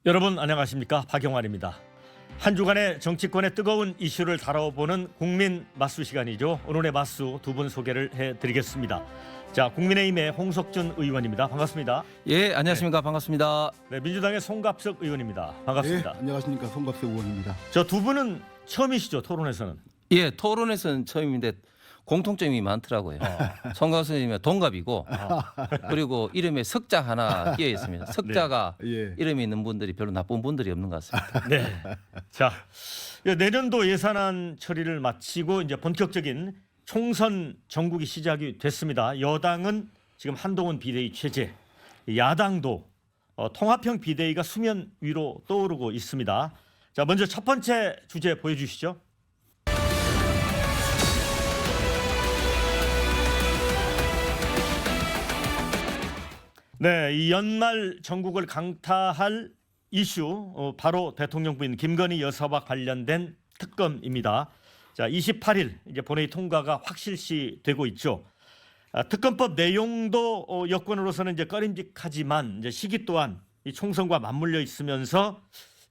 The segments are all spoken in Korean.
여러분 안녕하십니까? 박영환입니다. 한 주간의 정치권의 뜨거운 이슈를 다뤄보는 국민 맞수 시간이죠. 오늘의 맞수 두 분 소개를 해드리겠습니다. 자, 국민의힘의 홍석준 의원입니다. 반갑습니다. 예, 안녕하십니까? 반갑습니다. 네, 민주당의 송갑석 의원입니다. 반갑습니다. 네, 안녕하십니까? 송갑석 의원입니다. 저 두 분은 처음이시죠, 토론에서는? 예, 토론에서는 처음인데 공통점이 많더라고요. 송갑석 선생님이 동갑이고 그리고 이름에 석자 하나 끼어 있습니다. 석자가 예. 이름이 있는 분들이 별로 나쁜 분들이 없는 것 같습니다. 네. 자, 내년도 예산안 처리를 마치고 이제 본격적인 총선 전국이 시작이 됐습니다. 여당은 지금 한동훈 비대위 체제, 야당도 통합형 비대위가 수면 위로 떠오르고 있습니다. 자, 먼저 첫 번째 주제 보여주시죠. 네, 이 연말 전국을 강타할 이슈 바로 대통령 부인 김건희 여사와 관련된 특검입니다. 자, 28일 이제 본회의 통과가 확실시되고 있죠. 특검법 내용도 여권으로서는 이제 꺼림직하지만 이제 시기 또한 이 총선과 맞물려 있으면서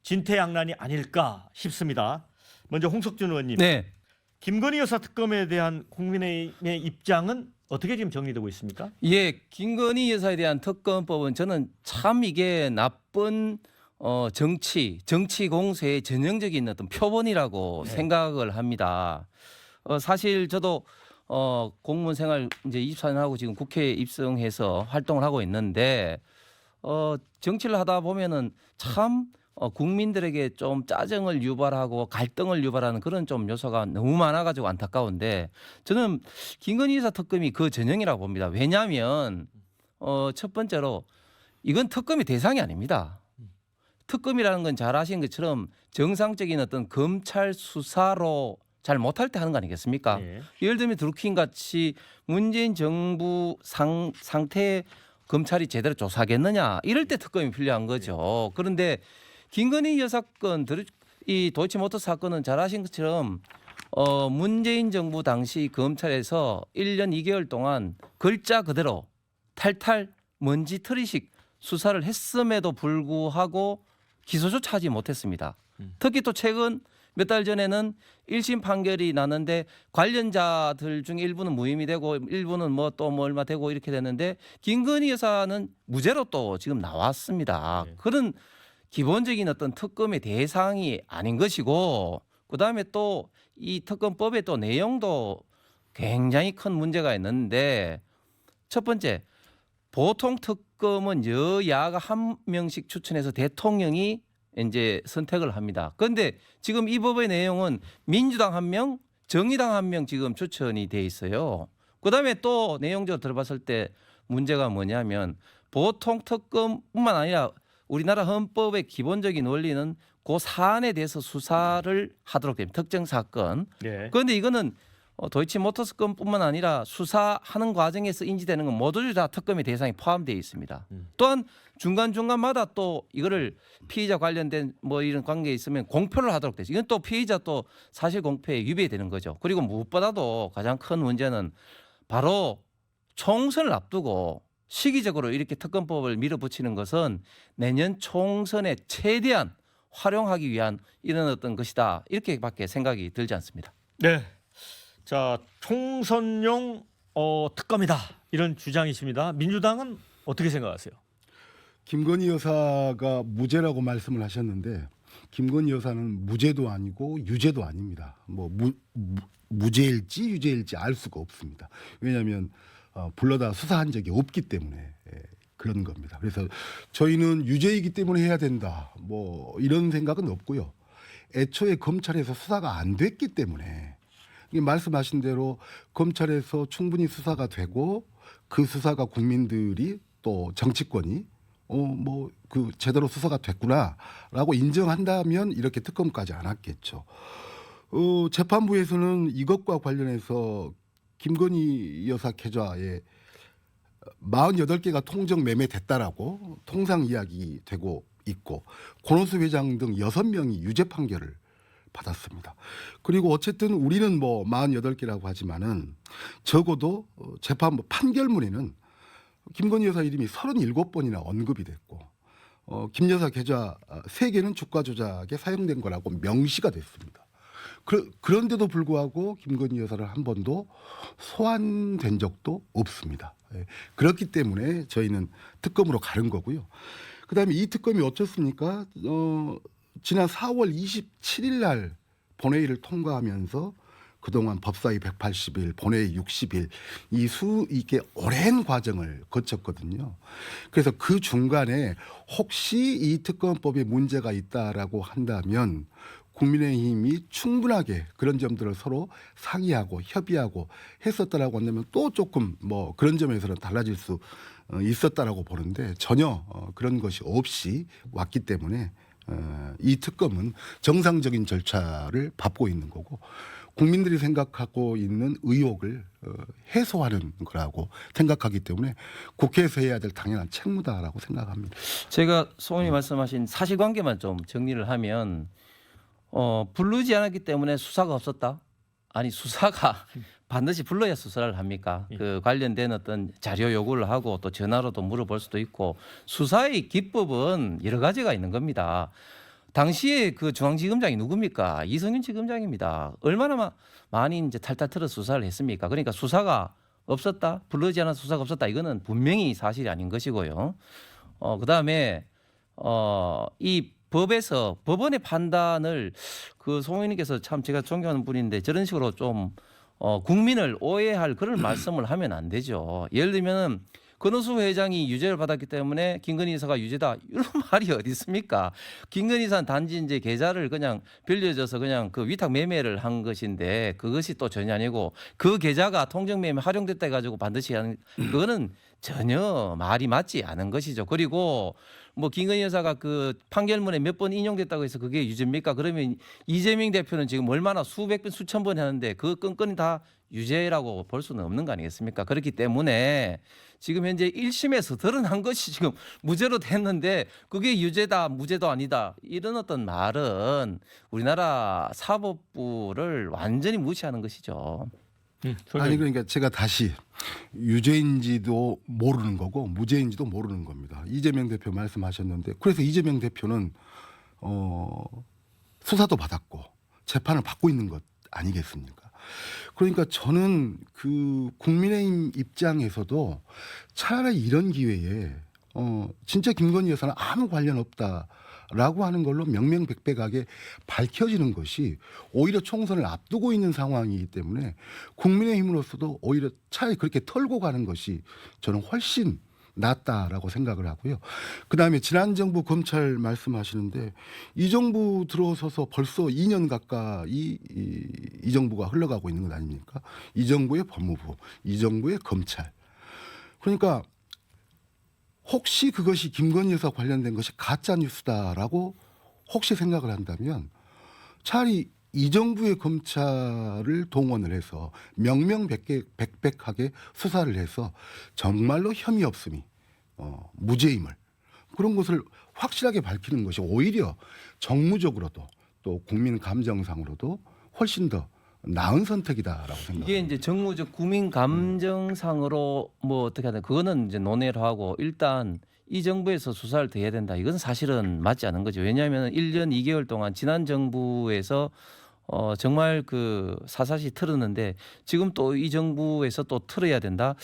진퇴양난이 아닐까 싶습니다. 먼저 홍석준 의원님, 네. 김건희 여사 특검에 대한 국민의힘의 입장은 어떻게 지금 정리되고 있습니까? 예, 김건희 여사에 대한 특검법은 저는 참 이게 나쁜 정치 공세의 전형적인 어떤 표본이라고 생각을 합니다. 사실 저도 공무원 생활 이제 24년 하고 지금 국회에 입성해서 활동을 하고 있는데 정치를 하다 보면은 참 국민들에게 좀 짜증을 유발하고 갈등을 유발하는 그런 좀 요소가 너무 많아가지고 안타까운데 저는 김건희 여사 특검이 그 전형이라고 봅니다. 왜냐하면 첫 번째로 이건 특검의 대상이 아닙니다. 특검이라는 건 잘 아시는 것처럼 정상적인 어떤 검찰 수사로 잘 못할 때 하는 거 아니겠습니까? 네. 예를 들면 드루킹 같이 문재인 정부 상태에 검찰이 제대로 조사하겠느냐 이럴 때 특검이 필요한 거죠. 그런데 김건희 여사 건, 이 도이치모터 사건은 잘 아신 것처럼 문재인 정부 당시 검찰에서 1년 2개월 동안 글자 그대로 탈탈 먼지털이식 수사를 했음에도 불구하고 기소조차 하지 못했습니다. 특히 또 최근 몇 달 전에는 1심 판결이 나는데 관련자들 중에 일부는 무혐의 되고 일부는 뭐 또 뭐 얼마 되고 이렇게 됐는데 김건희 여사는 무죄로 또 지금 나왔습니다. 네. 그런 기본적인 어떤 특검의 대상이 아닌 것이고 그다음에 또 이 특검법의 또 내용도 굉장히 큰 문제가 있는데 첫 번째 보통 특검은 여야가 한 명씩 추천해서 대통령이 이제 선택을 합니다. 그런데 지금 이 법의 내용은 민주당 한 명, 정의당 한 명 지금 추천이 돼 있어요. 그다음에 또 내용적으로 들어봤을 때 문제가 뭐냐면 보통 특검뿐만 아니라 우리나라 헌법의 기본적인 원리는 그 사안에 대해서 수사를 하도록 됩니다. 특정 사건. 네. 그런데 이거는 도이치모터스 건뿐만 아니라 수사하는 과정에서 인지되는 건 모두 다 특검의 대상에 포함되어 있습니다. 또한 중간중간마다 또 이거를 피의자 관련된 뭐 이런 관계에 있으면 공표를 하도록 되죠. 이건 또 피의자 또 사실 공표에 위배되는 거죠. 그리고 무엇보다도 가장 큰 문제는 바로 총선을 앞두고 시기적으로 이렇게 특검법을 밀어붙이는 것은 내년 총선에 최대한 활용하기 위한 이런 어떤 것이다. 이렇게밖에 생각이 들지 않습니다. 네. 자, 총선용 특검이다 이런 주장이십니다. 민주당은 어떻게 생각하세요? 김건희 여사가 무죄라고 말씀을 하셨는데 김건희 여사는 무죄도 아니고 유죄도 아닙니다. 뭐 무죄일지 유죄일지 알 수가 없습니다. 왜냐하면 불러다 수사한 적이 없기 때문에 그런 겁니다. 그래서 저희는 유죄이기 때문에 해야 된다. 뭐 이런 생각은 없고요. 애초에 검찰에서 수사가 안 됐기 때문에 말씀하신 대로 검찰에서 충분히 수사가 되고 그 수사가 국민들이 또 정치권이 뭐 그 제대로 수사가 됐구나라고 인정한다면 이렇게 특검까지 안 왔겠죠. 재판부에서는 이것과 관련해서 김건희 여사 계좌에 48개가 통정 매매됐다라고 통상 이야기 되고 있고 권오수 회장 등 6명이 유죄 판결을 받았습니다. 그리고 어쨌든 우리는 뭐 48개라고 하지만은 적어도 재판부 판결문에는 김건희 여사 이름이 37번이나 언급이 됐고 김 여사 계좌 3개는 주가 조작에 사용된 거라고 명시가 됐습니다. 그런데도 불구하고 김건희 여사를 한 번도 소환된 적도 없습니다. 예. 그렇기 때문에 저희는 특검으로 가는 거고요. 그다음에 이 특검이 어떻습니까? 지난 4월 27일 날 본회의를 통과하면서 그동안 법사위 180일, 본회의 60일 이게 오랜 과정을 거쳤거든요. 그래서 그 중간에 혹시 이 특검법에 문제가 있다라고 한다면 국민의힘이 충분하게 그런 점들을 서로 상의하고 협의하고 했었다라고 한다면 또 조금 뭐 그런 점에서는 달라질 수 있었다라고 보는데 전혀 그런 것이 없이 왔기 때문에 이 특검은 정상적인 절차를 밟고 있는 거고 국민들이 생각하고 있는 의혹을 해소하는 거라고 생각하기 때문에 국회에서 해야 될 당연한 책무다라고 생각합니다. 제가 소원이 말씀하신 사실관계만 좀 정리를 하면 부르지 않았기 때문에 수사가 없었다? 아니 수사가 반드시 불러야 수사를 합니까? 그 관련된 어떤 자료 요구를 하고 또 전화로도 물어볼 수도 있고 수사의 기법은 여러 가지가 있는 겁니다. 당시에 그 중앙지검장이 누굽니까? 이성윤 지검장입니다. 얼마나 많이 이제 탈탈 털어 수사를 했습니까? 그러니까 수사가 없었다, 부르지 않아 수사가 없었다. 이거는 분명히 사실이 아닌 것이고요. 그다음에 이 법에서 법원의 판단을 그 송 의원님께서 참 제가 존경하는 분인데 저런 식으로 좀 국민을 오해할 그런 말씀을 하면 안 되죠. 예를 들면 권오수 회장이 유죄를 받았기 때문에 김건희 여사가 유죄다 이런 말이 어디 있습니까? 김건희 여사는 단지 이제 계좌를 그냥 빌려줘서 그냥 그 위탁 매매를 한 것인데 그것이 또 전혀 아니고 그 계좌가 통정 매매 활용됐다 해가지고 반드시 하는 그거는 전혀 말이 맞지 않은 것이죠. 그리고 뭐 김건희 여사가 그 판결문에 몇 번 인용됐다고 해서 그게 유죄입니까? 그러면 이재명 대표는 지금 얼마나 수백 번 수천 번 하는데 그 건건이 다 유죄라고 볼 수는 없는 거 아니겠습니까? 그렇기 때문에 지금 현재 1심에서 드러난 것이 지금 무죄로 됐는데 그게 유죄다 무죄도 아니다 이런 어떤 말은 우리나라 사법부를 완전히 무시하는 것이죠. 아니 그러니까 제가 다시 유죄인지도 모르는 거고 무죄인지도 모르는 겁니다. 이재명 대표 말씀하셨는데 그래서 이재명 대표는 수사도 받았고 재판을 받고 있는 것 아니겠습니까? 그러니까 저는 그 국민의힘 입장에서도 차라리 이런 기회에 진짜 김건희 여사는 아무 관련 없다라고 하는 걸로 명명백백하게 밝혀지는 것이 오히려 총선을 앞두고 있는 상황이기 때문에 국민의힘으로서도 오히려 차라리 그렇게 털고 가는 것이 저는 훨씬 낫다라고 생각을 하고요. 그다음에 지난 정부 검찰 말씀하시는데 이 정부 들어서서 벌써 2년 가까이 이 정부가 흘러가고 있는 것 아닙니까? 이 정부의 법무부, 이 정부의 검찰. 그러니까 혹시 그것이 김건희 여사 관련된 것이 가짜 뉴스다라고 혹시 생각을 한다면 차라리 이 정부의 검찰을 동원을 해서 명명백백하게 수사를 해서 정말로 혐의 없음이 무죄임을 그런 것을 확실하게 밝히는 것이 오히려 정무적으로도 또 국민 감정상으로도 훨씬 더 나은 선택이다라고 생각합니다. 이게 이제 정무적 국민 감정상으로 뭐 어떻게 하든 그거는 이제 논의를 하고 일단 이 정부에서 수사를 더 해야 된다. 이건 사실은 맞지 않은 거죠. 왜냐하면 1년 2개월 동안 지난 정부에서 정말 그 사사시 틀었는데 지금 또 이 정부에서 또 틀어야 된다.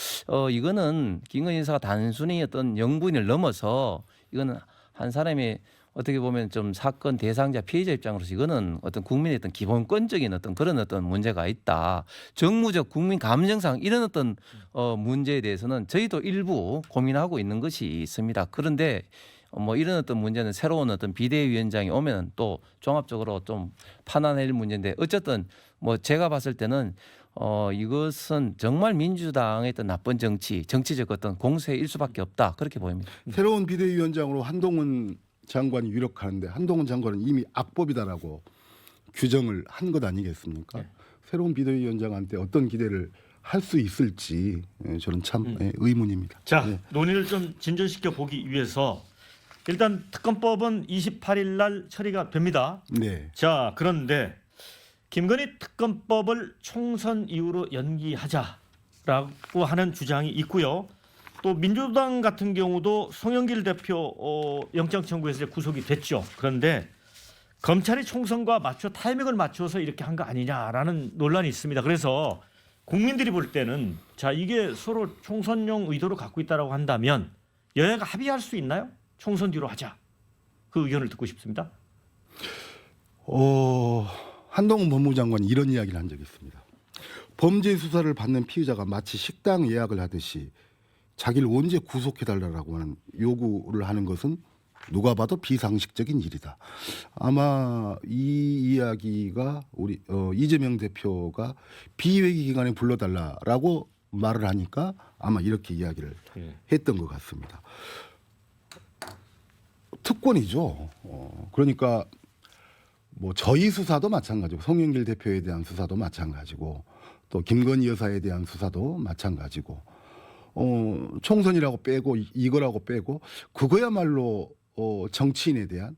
이거는 김건희 여사가 단순히 어떤 영부인을 넘어서 이거는 한 사람의 어떻게 보면 좀 사건 대상자 피해자 입장으로서 이거는 어떤 국민의 어떤 기본권적인 어떤 그런 어떤 문제가 있다. 정무적 국민 감정상 이런 어떤 문제에 대해서는 저희도 일부 고민하고 있는 것이 있습니다. 그런데 뭐 이런 어떤 문제는 새로운 어떤 비대위원장이 오면 또 종합적으로 좀 판단할 문제인데 어쨌든 뭐 제가 봤을 때는 이것은 정말 민주당의 어떤 나쁜 정치적 어떤 공세일 수밖에 없다 그렇게 보입니다. 새로운 비대위원장으로 한동훈 장관이 유력하는데 한동훈 장관은 이미 악법이다라고 규정을 한 것 아니겠습니까? 네. 새로운 비대위원장한테 어떤 기대를 할 수 있을지 저는 참 의문입니다. 자, 네. 논의를 좀 진전시켜 보기 위해서 일단 특검법은 28일 날 처리가 됩니다. 네. 자, 그런데 김건희 특검법을 총선 이후로 연기하자라고 하는 주장이 있고요. 또 민주당 같은 경우도 송영길 대표 영장 청구해서 이제 구속이 됐죠. 그런데 검찰이 총선과 맞춰 타이밍을 맞춰서 이렇게 한 거 아니냐라는 논란이 있습니다. 그래서 국민들이 볼 때는 자 이게 서로 총선용 의도를 갖고 있다라고 한다면 여야가 합의할 수 있나요? 총선 뒤로 하자. 그 의견을 듣고 싶습니다. 한동훈 법무장관이 이런 이야기를 한 적이 있습니다. 범죄 수사를 받는 피의자가 마치 식당 예약을 하듯이 자기를 언제 구속해달라고 하는 요구를 하는 것은 누가 봐도 비상식적인 일이다. 아마 이 이야기가 우리 이재명 대표가 비회기 기간에 불러달라라고 말을 하니까 아마 이렇게 이야기를 했던 것 같습니다. 특권이죠. 그러니까 뭐 저희 수사도 마찬가지고 송영길 대표에 대한 수사도 마찬가지고 또 김건희 여사에 대한 수사도 마찬가지고 총선이라고 빼고 이거라고 빼고 그거야말로 정치인에 대한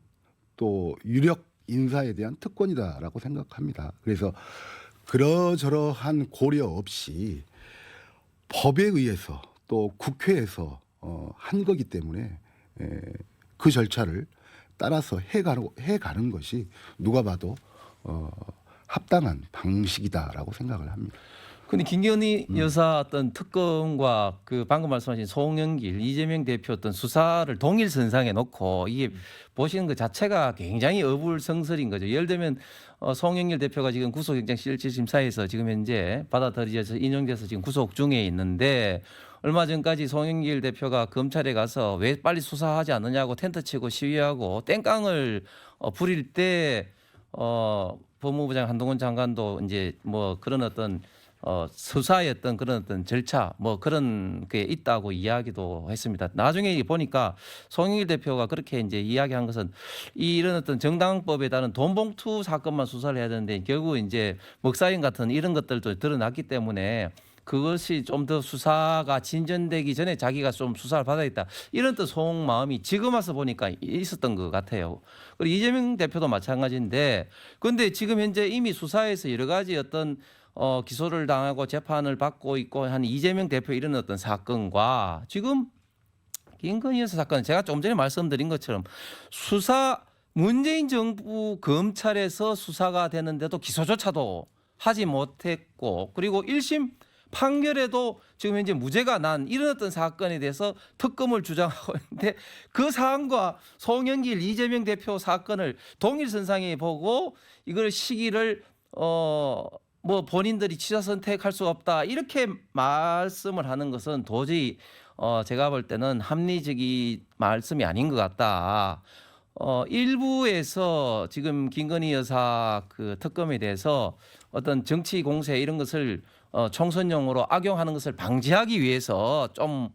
또 유력 인사에 대한 특권이다라고 생각합니다. 그래서 그러저러한 고려 없이 법에 의해서 또 국회에서 한 거기 때문에 그 절차를 따라서 해가는 것이 누가 봐도 합당한 방식이다라고 생각을 합니다. 근데 김건희 여사 어떤 특검과 그 방금 말씀하신 송영길, 이재명 대표 어떤 수사를 동일 선상에 놓고 이게 보시는 것 자체가 굉장히 어불성설인 거죠. 예를 들면 송영길 대표가 지금 구속영장 실질심사에서 지금 현재 받아들여져서 인용돼서 지금 구속 중에 있는데 얼마 전까지 송영길 대표가 검찰에 가서 왜 빨리 수사하지 않느냐고 텐트 치고 시위하고 땡깡을 부릴 때 법무부 장관 한동훈 장관도 이제 뭐 그런 어떤 수사의 어떤 그런 어떤 절차 뭐 그런 게 있다고 이야기도 했습니다. 나중에 보니까 송영길 대표가 그렇게 이제 이야기한 것은 이런 어떤 정당법에 따른 돈봉투 사건만 수사를 해야 되는데 결국 이제 먹사인 같은 이런 것들도 드러났기 때문에 그것이 좀 더 수사가 진전되기 전에 자기가 좀 수사를 받아야겠다. 이런 또 속마음이 지금 와서 보니까 있었던 것 같아요. 그리고 이재명 대표도 마찬가지인데 그런데 지금 현재 이미 수사에서 여러 가지 어떤 기소를 당하고 재판을 받고 있고 한 이재명 대표 이런 어떤 사건과 지금 김건희 여사 사건 제가 조금 전에 말씀드린 것처럼 수사 문재인 정부 검찰에서 수사가 되는데도 기소조차도 하지 못했고 그리고 1심 판결에도 지금 현재 무죄가 난 이런 어떤 사건에 대해서 특검을 주장하고 있는데 그 사안과 송영길 이재명 대표 사건을 동일선상에 보고 이걸 시기를 뭐 본인들이 취사 선택할 수 없다 이렇게 말씀을 하는 것은 도저히 제가 볼 때는 합리적인 말씀이 아닌 것 같다. 일부에서 지금 김건희 여사 그 특검에 대해서 어떤 정치 공세 이런 것을 총선용으로 악용하는 것을 방지하기 위해서 좀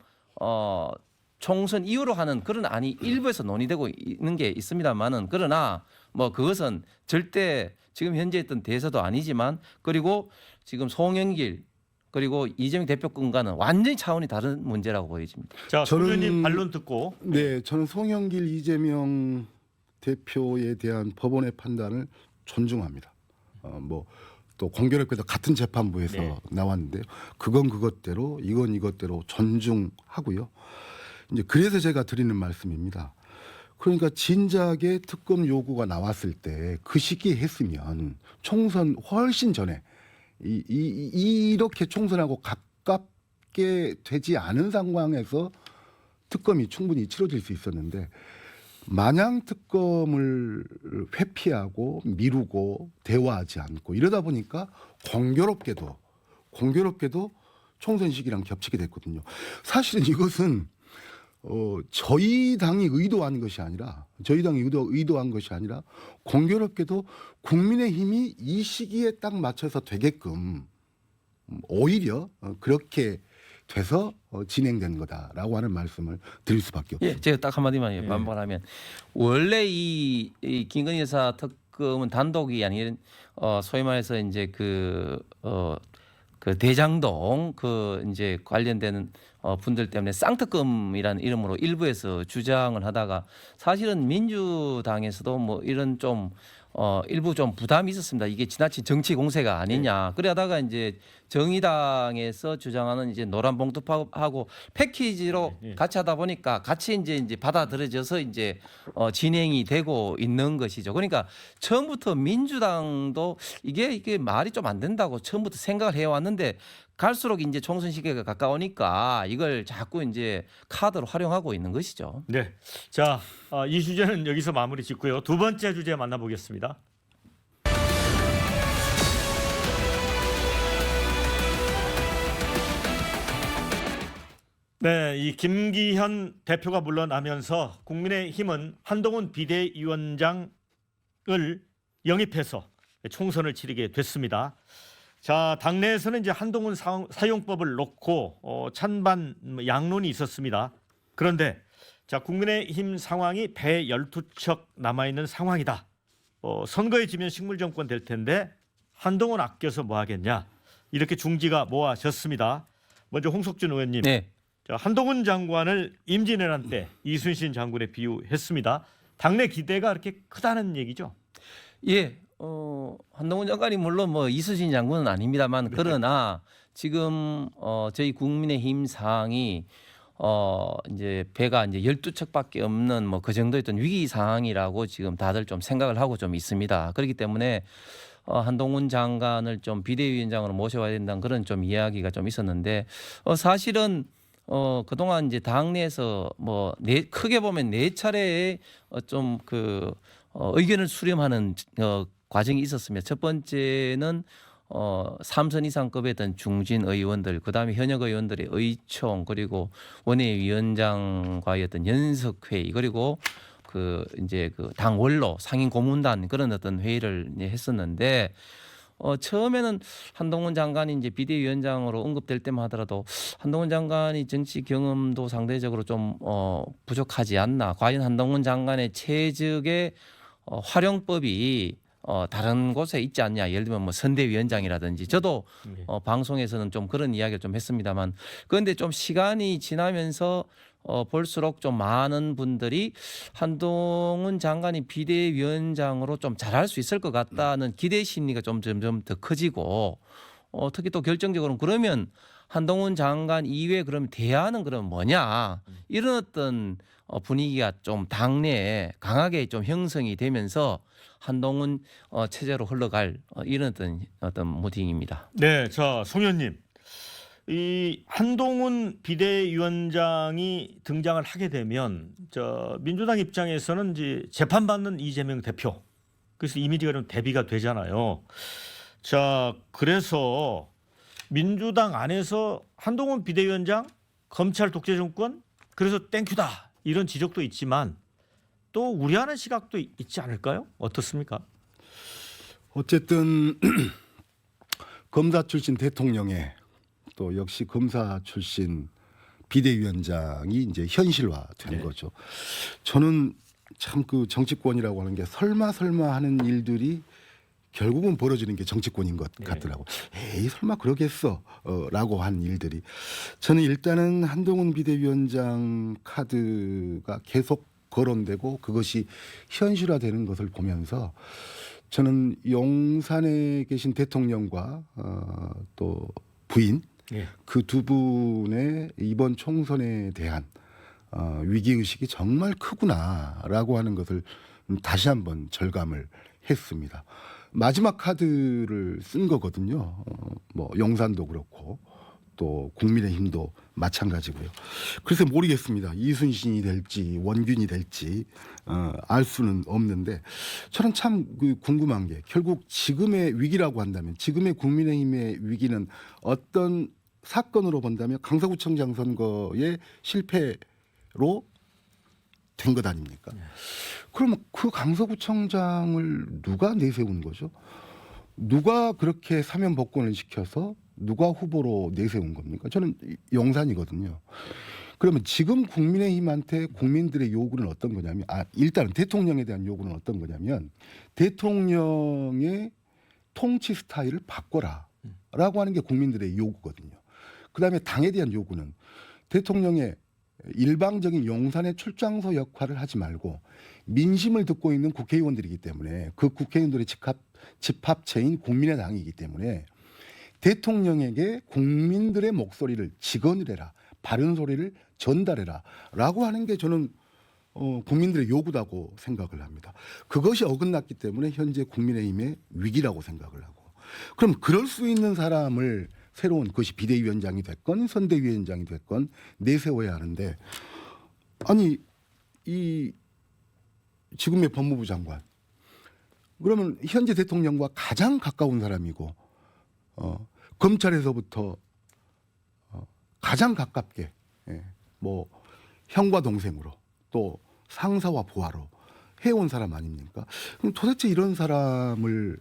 총선 이후로 하는 그런 안이 일부에서 논의되고 있는 게 있습니다만은 그러나 뭐 그것은 절대 지금 현재 있던 대세도 아니지만 그리고 지금 송영길 그리고 이재명 대표권과는 완전히 차원이 다른 문제라고 보여집니다. 자, 소장님 반론 듣고 네, 저는 송영길 이재명 대표에 대한 법원의 판단을 존중합니다. 뭐 또 공교롭게도 같은 재판부에서 네. 나왔는데요. 그건 그것대로 이건 이것대로 존중하고요. 이제 그래서 제가 드리는 말씀입니다. 그러니까 진작에 특검 요구가 나왔을 때 그 시기에 했으면 총선 훨씬 전에 이렇게 총선하고 가깝게 되지 않은 상황에서 특검이 충분히 치러질 수 있었는데 마냥 특검을 회피하고 미루고 대화하지 않고 이러다 보니까 공교롭게도 총선 시기랑 겹치게 됐거든요. 사실은 이것은 저희 당이 의도한 것이 아니라 의도한 것이 아니라 공교롭게도 국민의힘이 이 시기에 딱 맞춰서 되게끔 오히려 그렇게 돼서 진행된 거다라고 하는 말씀을 드릴 수밖에 없습니다. 예, 제가 딱 한마디만 반발하면 원래 이 김건희 여사 특검은 단독이 아닌 소위 말해서 이제 그 대장동 그 이제 관련되는 분들 때문에 쌍특검이라는 이름으로 일부에서 주장을 하다가 사실은 민주당에서도 뭐 이런 좀 일부 좀 부담이 있었습니다. 이게 지나친 정치 공세가 아니냐. 그러다가 이제 정의당에서 주장하는 이제 노란 봉투하고 패키지로 같이 하다 보니까 같이 이제 받아들여져서 이제 진행이 되고 있는 것이죠. 그러니까 처음부터 민주당도 이게 말이 좀 안 된다고 처음부터 생각을 해왔는데 갈수록 이제 총선 시기가 가까우니까 이걸 자꾸 이제 카드로 활용하고 있는 것이죠. 네. 자, 이 주제는 여기서 마무리 짓고요. 두 번째 주제 만나보겠습니다. 네, 이 김기현 대표가 물러나면서 국민의힘은 한동훈 비대위원장을 영입해서 총선을 치르게 됐습니다. 자, 당내에서는 이제 한동훈 사용법을 놓고 찬반 양론이 있었습니다. 그런데 자, 국민의힘 상황이 배 12척 남아있는 상황이다. 선거에 지면 식물정권 될 텐데 한동훈 아껴서 뭐 하겠냐. 이렇게 중지가 모아졌습니다. 먼저 홍석준 의원님. 네. 자, 한동훈 장관을 임진왜란 때 이순신 장군에 비유했습니다. 당내 기대가 그렇게 크다는 얘기죠? 예. 한동훈 장관이 물론 뭐 이순신 장군은 아닙니다만 그러나 지금 저희 국민의힘 상황이 이제 배가 이제 12척밖에 없는 뭐 그 정도였던 위기 상황이라고 지금 다들 좀 생각을 하고 좀 있습니다. 그렇기 때문에 한동훈 장관을 좀 비대위원장으로 모셔와야 된다는 그런 좀 이야기가 좀 있었는데 사실은 그동안 이제 당내에서 뭐 크게 보면 네 차례의 좀 그 의견을 수렴하는 과정이 있었습니다. 첫 번째는 3선 이상급의 어떤 중진 의원들, 그다음에 현역 의원들의 의총, 그리고 원내위원장과의 어떤 연석회의, 그리고 그 이제 그 당 원로 상임 고문단 그런 어떤 회의를 이제 했었는데 처음에는 한동훈 장관이 이제 비대위원장으로 언급될 때만 하더라도 한동훈 장관이 정치 경험도 상대적으로 좀 부족하지 않나. 과연 한동훈 장관의 최적의 활용법이 다른 곳에 있지 않냐. 예를 들면 뭐 선대위원장이라든지 저도 방송에서는 좀 그런 이야기를 좀 했습니다만 그런데 좀 시간이 지나면서 볼수록 좀 많은 분들이 한동훈 장관이 비대위원장으로 좀 잘할 수 있을 것 같다는 기대 심리가 좀 점점 더 커지고 특히 또 결정적으로는 그러면 한동훈 장관 이외에 그럼 대안은 그럼 뭐냐 이런 어떤 분위기가 좀 당내에 강하게 좀 형성이 되면서 한동훈 체제로 흘러갈 이런 어떤 무딩입니다. 네, 자, 송 의원님. 이 한동훈 비대위원장이 등장을 하게 되면 민주당 입장에서는 이제 재판받는 이재명 대표 그래서 이미지가 좀 대비가 되잖아요. 자, 그래서 민주당 안에서 한동훈 비대위원장 검찰 독재 정권 그래서 땡큐다 이런 지적도 있지만 또 우려하는 시각도 있지 않을까요? 어떻습니까? 어쨌든 검사 출신 대통령의 또 역시 검사 출신 비대위원장이 이제 현실화된 네. 거죠. 저는 참 그 정치권이라고 하는 게 설마 하는 일들이 결국은 벌어지는 게 정치권인 것 같더라고. 에이 설마 그러겠어라고 한 일들이 저는 일단은 한동훈 비대위원장 카드가 계속 거론되고 그것이 현실화되는 것을 보면서 저는 용산에 계신 대통령과 또 부인 네. 그 두 분의 이번 총선에 대한 위기의식이 정말 크구나라고 하는 것을 다시 한번 절감을 했습니다. 마지막 카드를 쓴 거거든요. 뭐 용산도 그렇고 또 국민의힘도 마찬가지고요. 그래서 모르겠습니다. 이순신이 될지 원균이 될지 알 수는 없는데 저는 참 궁금한 게 결국 지금의 위기라고 한다면 지금의 국민의힘의 위기는 어떤 사건으로 본다면 강서구청장 선거의 실패로 된 것 아닙니까? 그러면 그 강서구청장을 누가 내세운 거죠? 누가 그렇게 사면 복권을 시켜서 누가 후보로 내세운 겁니까? 저는 용산이거든요. 그러면 지금 국민의힘한테 국민들의 요구는 어떤 거냐면 일단은 대통령에 대한 요구는 어떤 거냐면 대통령의 통치 스타일을 바꿔라라고 하는 게 국민들의 요구거든요. 그다음에 당에 대한 요구는 대통령의 일방적인 용산의 출장소 역할을 하지 말고 민심을 듣고 있는 국회의원들이기 때문에 그 국회의원들의 집합체인 국민의당이기 때문에 대통령에게 국민들의 목소리를 직언을 해라, 바른 소리를 전달해라 라고 하는 게 저는 국민들의 요구다고 생각을 합니다. 그것이 어긋났기 때문에 현재 국민의힘의 위기라고 생각을 하고, 그럼 그럴 수 있는 사람을 새로운, 그것이 비대위원장이 됐건 선대위원장이 됐건 내세워야 하는데, 아니 이 지금의 법무부 장관, 그러면 현재 대통령과 가장 가까운 사람이고 검찰에서부터 가장 가깝게, 뭐 형과 동생으로 또 상사와 부하로 해온 사람 아닙니까? 그럼 도대체 이런 사람을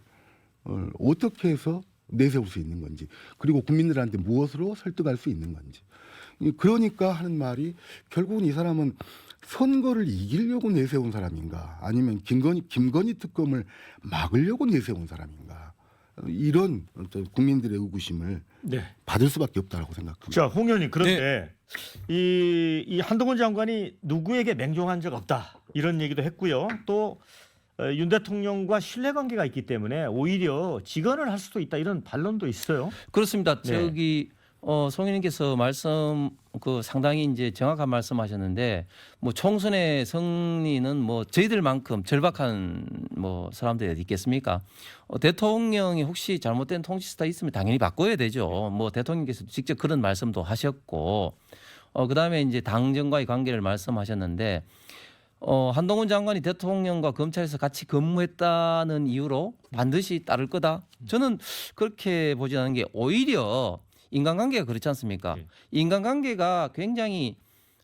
어떻게 해서 내세울 수 있는 건지, 그리고 국민들한테 무엇으로 설득할 수 있는 건지. 그러니까 하는 말이, 결국은 이 사람은 선거를 이기려고 내세운 사람인가, 아니면 김건희 특검을 막으려고 내세운 사람인가, 이런 국민들의 의구심을 네. 받을 수밖에 없다고 생각합니다. 자, 홍 의원님, 그런데 이 한동훈 장관이 누구에게 맹종한 적 없다 이런 얘기도 했고요. 또 윤 대통령과 신뢰관계가 있기 때문에 오히려 직언을 할 수도 있다 이런 반론도 있어요. 그렇습니다. 네. 저기 송 의원님께서 말씀 상당히 이제 정확한 말씀하셨는데, 뭐 총선의 승리는 뭐 저희들만큼 절박한 뭐 사람들이 어디 있겠습니까? 대통령이 혹시 잘못된 통치 스타일 있으면 당연히 바꿔야 되죠. 뭐 대통령께서 직접 그런 말씀도 하셨고, 그다음에 이제 당정과의 관계를 말씀하셨는데, 한동훈 장관이 대통령과 검찰에서 같이 근무했다는 이유로 반드시 따를 거다. 저는 그렇게 보지 않는 게, 오히려 인간관계가 그렇지 않습니까? 네. 인간관계가 굉장히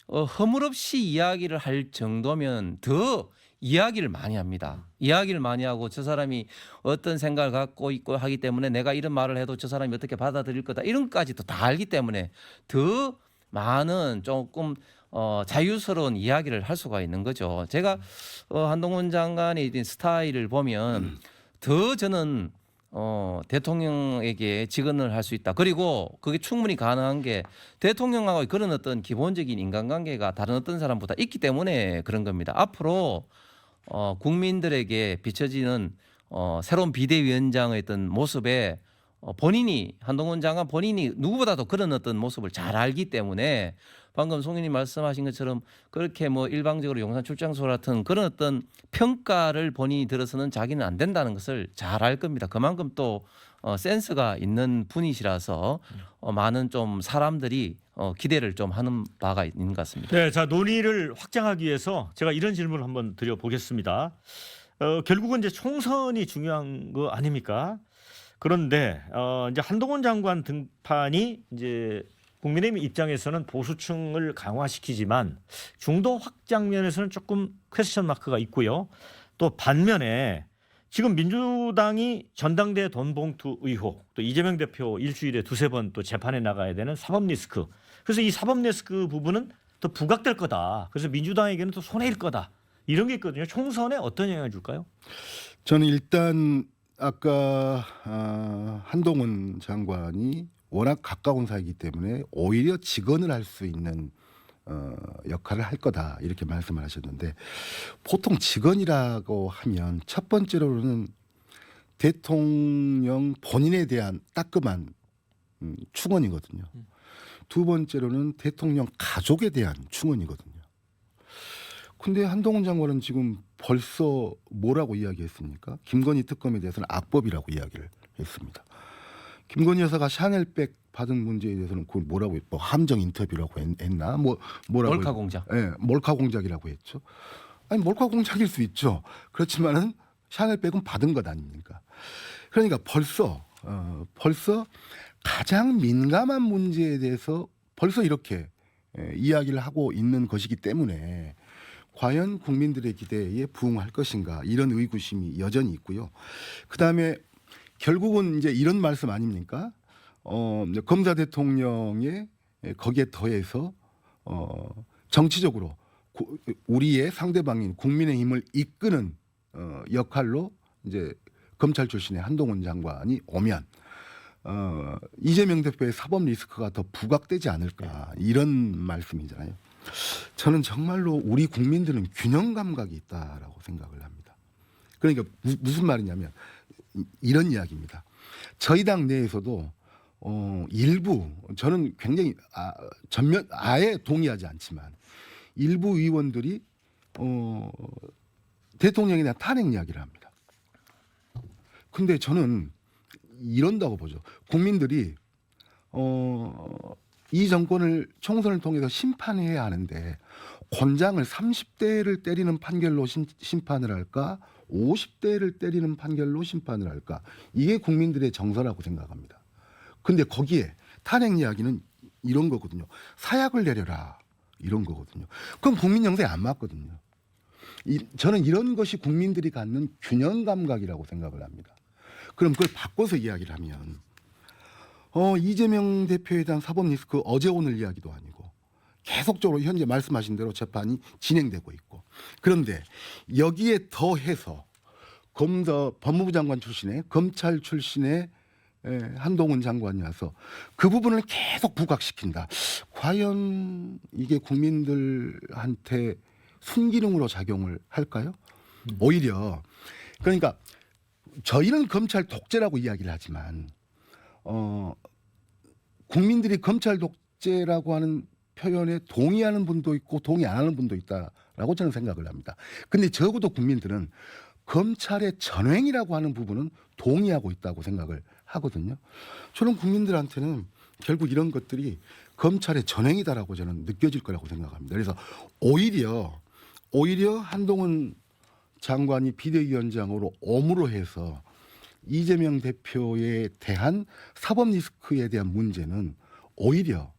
허물없이 이야기를 할 정도면 더 이야기를 많이 합니다. 이야기를 많이 하고, 저 사람이 어떤 생각을 갖고 있고 하기 때문에 내가 이런 말을 해도 저 사람이 어떻게 받아들일 거다, 이런 것까지도 다 알기 때문에 더 많은 조금 자유스러운 이야기를 할 수가 있는 거죠. 제가 한동훈 장관의 스타일을 보면 더 저는 대통령에게 직언을 할 수 있다. 그리고 그게 충분히 가능한 게, 대통령하고 그런 어떤 기본적인 인간관계가 다른 어떤 사람보다 있기 때문에 그런 겁니다. 앞으로 국민들에게 비춰지는 새로운 비대위원장의 어떤 모습에 본인이, 한동훈 장관 본인이 누구보다도 그런 어떤 모습을 잘 알기 때문에, 방금 송 의원님 말씀하신 것처럼 그렇게 뭐 일방적으로 용산 출장소 같은 그런 어떤 평가를 본인이 들어서는 자기는 안 된다는 것을 잘 알 겁니다. 그만큼 또 센스가 있는 분이시라서 많은 좀 사람들이 기대를 좀 하는 바가 있는 것 같습니다. 네, 자, 논의를 확장하기 위해서 제가 이런 질문을 한번 드려보겠습니다. 결국은 이제 총선이 중요한 거 아닙니까? 그런데 이제 한동훈 장관 등판이 이제 국민의힘 입장에서는 보수층을 강화시키지만 중도 확장 면에서는 조금 퀘스천 마크가 있고요. 또 반면에 지금 민주당이 전당대 돈봉투 의혹, 또 이재명 대표 일주일에 두세 번 또 재판에 나가야 되는 사법 리스크. 그래서 이 사법 리스크 부분은 더 부각될 거다. 그래서 민주당에게는 또 손해일 거다. 이런 게 있거든요. 총선에 어떤 영향을 줄까요? 저는 일단 아까 한동훈 장관이 워낙 가까운 사이이기 때문에 오히려 직언을 할 수 있는 역할을 할 거다, 이렇게 말씀을 하셨는데, 보통 직언이라고 하면 첫 번째로는 대통령 본인에 대한 따끔한 충언이거든요. 두 번째로는 대통령 가족에 대한 충언이거든요. 근데 한동훈 장관은 지금 벌써 뭐라고 이야기했습니까? 김건희 특검에 대해서는 악법이라고 이야기를 했습니다. 김건희 여사가 샤넬백 받은 문제에 대해서는 그걸 뭐라고 했고, 함정 인터뷰라고 했나? 뭐라고? 몰카 공작. 네, 몰카 공작이라고 했죠. 아니, 몰카 공작일 수 있죠. 그렇지만은 샤넬백은 받은 것 아닙니까? 그러니까 벌써 가장 민감한 문제에 대해서 벌써 이렇게 이야기를 하고 있는 것이기 때문에, 과연 국민들의 기대에 부응할 것인가, 이런 의구심이 여전히 있고요. 그다음에 결국은 이제 이런 말씀 아닙니까? 검사 대통령의 거기에 더해서 정치적으로 우리의 상대방인 국민의힘을 이끄는 역할로 이제 검찰 출신의 한동훈 장관이 오면 이재명 대표의 사법 리스크가 더 부각되지 않을까, 이런 말씀이잖아요. 저는 정말로 우리 국민들은 균형 감각이 있다라고 생각을 합니다. 그러니까 무슨 말이냐면 이런 이야기입니다. 저희 당 내에서도 일부 저는 굉장히 전면 아예 동의하지 않지만 일부 의원들이 대통령에 대한 탄핵 이야기를 합니다. 근데 저는 이런다고 보죠. 국민들이 이 정권을 총선을 통해서 심판해야 하는데 권장을 30대를 때리는 판결로 심판을 할까 50대를 때리는 판결로 심판을 할까 이게 국민들의 정서라고 생각합니다. 근데 거기에 탄핵 이야기는 이런 거거든요. 사약을 내려라 이런 거거든요. 그럼 국민 정서에 안 맞거든요. 저는 이런 것이 국민들이 갖는 균형 감각이라고 생각을 합니다. 그럼 그걸 바꿔서 이야기를 하면 이재명 대표에 대한 사법 리스크 어제 오늘 이야기도 아니고 계속적으로 현재 말씀하신 대로 재판이 진행되고 있고 그런데 여기에 더해서 법무부 장관 출신의 검찰 출신의 한동훈 장관이 와서 그 부분을 계속 부각시킨다. 과연 이게 국민들한테 순기능으로 작용을 할까요? 오히려 그러니까 저희는 검찰 독재라고 이야기를 하지만 국민들이 검찰 독재라고 하는 표현에 동의하는 분도 있고 동의 안 하는 분도 있다라고 저는 생각을 합니다. 근데 적어도 국민들은 검찰의 전횡이라고 하는 부분은 동의하고 있다고 생각을 하거든요. 저는 국민들한테는 결국 이런 것들이 검찰의 전횡이다라고 저는 느껴질 거라고 생각합니다. 그래서 오히려 한동훈 장관이 비대위원장으로 엄으로 해서 이재명 대표에 대한 사법 리스크에 대한 문제는 오히려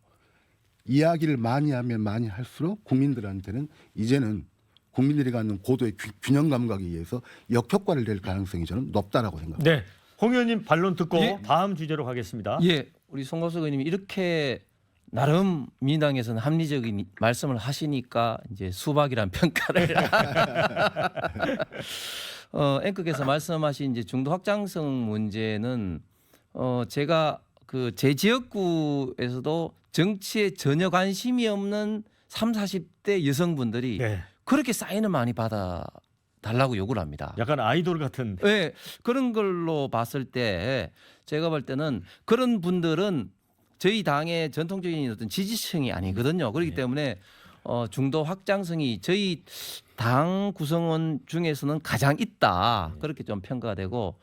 이야기를 많이 하면 많이 할수록 국민들한테는 이제는 국민들이 갖는 고도의 균형 감각에 의해서 역효과를 낼 가능성이 저는 높다라고 생각합니다. 네, 홍 의원님 반론 듣고 예. 다음 주제로 가겠습니다. 예, 우리 송갑석 의원님이 이렇게 나름 민주당에서는 합리적인 말씀을 하시니까 이제 수박이란 평가를 앵커께서 말씀하신 이제 중도 확장성 문제는 제가 그 제 지역구에서도 정치에 전혀 관심이 없는 30, 40대 여성분들이 네, 그렇게 사인을 많이 받아 달라고 요구를 합니다. 약간 아이돌 같은. 네, 그런 걸로 봤을 때 제가 볼 때는 그런 분들은 저희 당의 전통적인 어떤 지지층이 아니거든요. 그렇기 때문에 중도 확장성이 저희 당 구성원 중에서는 가장 있다. 그렇게 좀 평가가 되고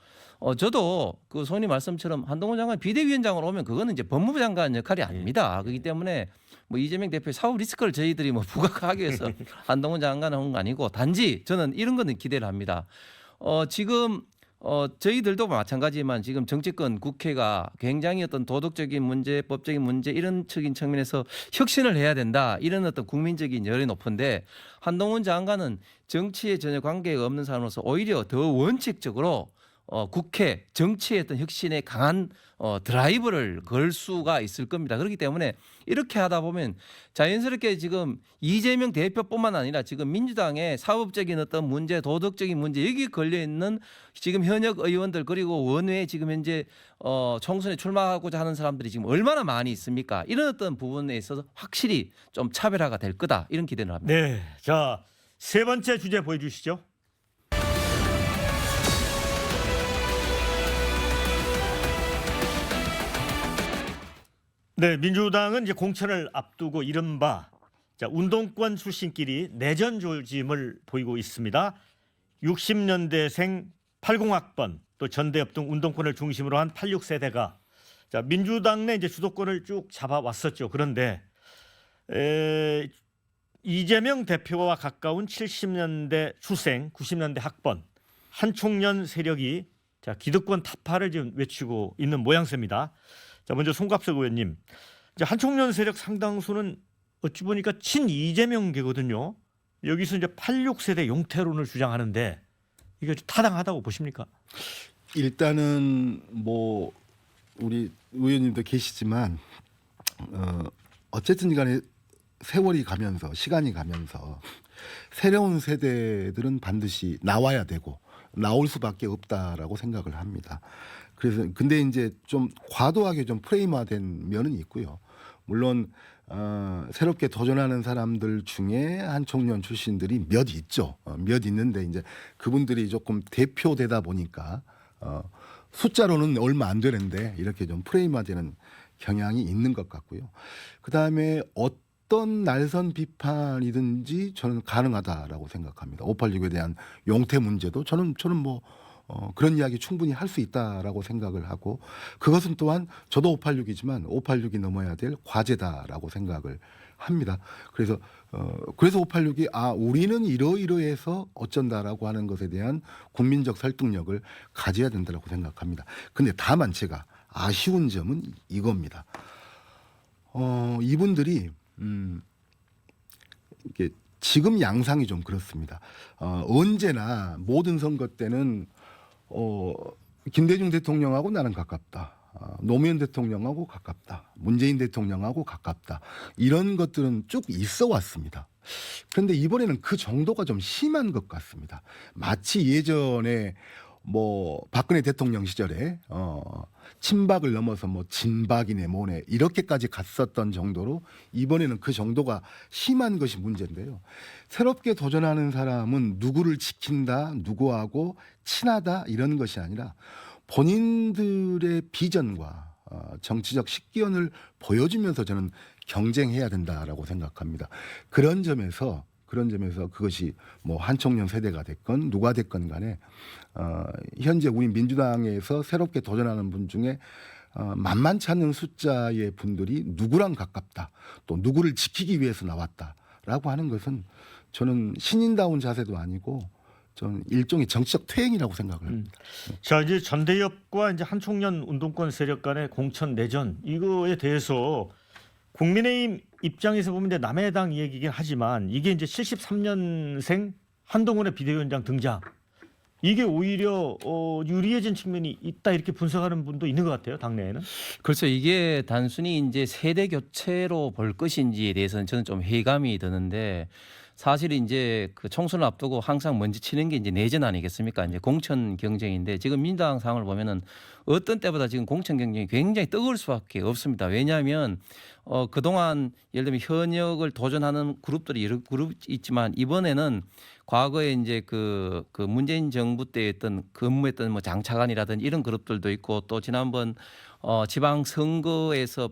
저도 그 손님 말씀처럼 한동훈 장관 비대위원장으로 오면 그거는 이제 법무부 장관 역할이 아닙니다. 그렇기 때문에 뭐 이재명 대표의 사법 리스크를 저희들이 뭐 부각하기 위해서 한동훈 장관을 한 건 아니고 단지 저는 이런 거는 기대를 합니다. 지금 저희들도 마찬가지지만 지금 정치권 국회가 굉장히 어떤 도덕적인 문제, 법적인 문제 이런 적인 측면에서 혁신을 해야 된다. 이런 어떤 국민적인 열이 높은데 한동훈 장관은 정치에 전혀 관계가 없는 사람으로서 오히려 더 원칙적으로 국회 정치의 어떤 혁신에 강한 드라이브를 걸 수가 있을 겁니다. 그렇기 때문에 이렇게 하다 보면 자연스럽게 지금 이재명 대표뿐만 아니라 지금 민주당의 사법적인 어떤 문제, 도덕적인 문제 여기 걸려 있는 지금 현역 의원들 그리고 원외에 지금 현재 총선에 출마하고자 하는 사람들이 지금 얼마나 많이 있습니까? 이런 어떤 부분에 있어서 확실히 좀 차별화가 될 거다 이런 기대를 합니다. 네, 자 세 번째 주제 보여주시죠. 네, 민주당은 이제 공천을 앞두고 이른바 운동권 출신끼리 내전 조짐을 보이고 있습니다. 60년대생 80학번 또 전대협 등 운동권을 중심으로 한 86세대가 민주당 내 이제 주도권을 쭉 잡아왔었죠. 그런데 이재명 대표와 가까운 70년대 출생, 90년대 학번 한 총련 세력이 기득권 타파를 지금 외치고 있는 모양새입니다. 자, 먼저 송갑석 의원님, 이제 한총련 세력 상당수는 어찌 보니까 친 이재명계거든요. 여기서 이제 86세대 용태론을 주장하는데 이게 타당하다고 보십니까? 일단은 뭐 우리 의원님도 계시지만 어쨌든 간에 세월이 가면서 시간이 가면서 새로운 세대들은 반드시 나와야 되고 나올 수밖에 없다라고 생각을 합니다. 그래서 근데 이제 좀 과도하게 좀 프레임화된 면은 있고요. 물론 새롭게 도전하는 사람들 중에 한총련 출신들이 몇 있죠. 몇 있는데 이제 그분들이 조금 대표되다 보니까 숫자로는 얼마 안 되는데 이렇게 좀 프레임화되는 경향이 있는 것 같고요. 그 다음에 어떤 날선 비판이든지 저는 가능하다라고 생각합니다. 586에 대한 용태 문제도 저는 뭐 그런 이야기 충분히 할 수 있다라고 생각을 하고 그것은 또한 저도 586이지만 586이 넘어야 될 과제다라고 생각을 합니다. 그래서 586이 우리는 이러이러해서 어쩐다라고 하는 것에 대한 국민적 설득력을 가져야 된다라고 생각합니다. 근데 다만 제가 아쉬운 점은 이겁니다. 이분들이 이게 지금 양상이 좀 그렇습니다. 언제나 모든 선거 때는 김대중 대통령하고 나는 가깝다. 노무현 대통령하고 가깝다. 문재인 대통령하고 가깝다. 이런 것들은 쭉 있어 왔습니다. 그런데 이번에는 그 정도가 좀 심한 것 같습니다. 마치 예전에 박근혜 대통령 시절에 친박을 넘어서 진박이네 뭐네 이렇게까지 갔었던 정도로 이번에는 그 정도가 심한 것이 문제인데요. 새롭게 도전하는 사람은 누구를 지킨다, 누구하고 친하다 이런 것이 아니라 본인들의 비전과 정치적 식견을 보여주면서 저는 경쟁해야 된다라고 생각합니다. 그런 점에서 그것이 한총련 세대가 됐건 누가 됐건 간에 현재 우리 민주당에서 새롭게 도전하는 분 중에 만만치 않은 숫자의 분들이 누구랑 가깝다 또 누구를 지키기 위해서 나왔다라고 하는 것은 저는 신인다운 자세도 아니고 저는 일종의 정치적 퇴행이라고 생각을 합니다. 자, 이제 전대협과 이제 한총련 운동권 세력 간의 공천 내전 이거에 대해서 국민의힘 입장에서 보면 이제 남의 당 얘기긴 하지만 이게 이제 73년생 한동훈의 비대위원장 등장 이게 오히려 유리해진 측면이 있다 이렇게 분석하는 분도 있는 것 같아요. 당내에는. 그렇죠. 이게 단순히 이제 세대 교체로 볼 것인지에 대해서는 저는 좀 회의감이 드는데 사실 이제 그 총선을 앞두고 항상 먼저 치는 게 이제 내전 아니겠습니까? 이제 공천 경쟁인데 지금 민주당 상황을 보면은 어떤 때보다 지금 공천 경쟁이 굉장히 뜨거울 수밖에 없습니다. 왜냐하면 그동안 예를 들면 현역을 도전하는 그룹들이 여러 그룹 있지만 이번에는 과거에 이제 그 문재인 정부 때 했던 근무했던 장차관이라든지 이런 그룹들도 있고 또 지난번 지방 선거에서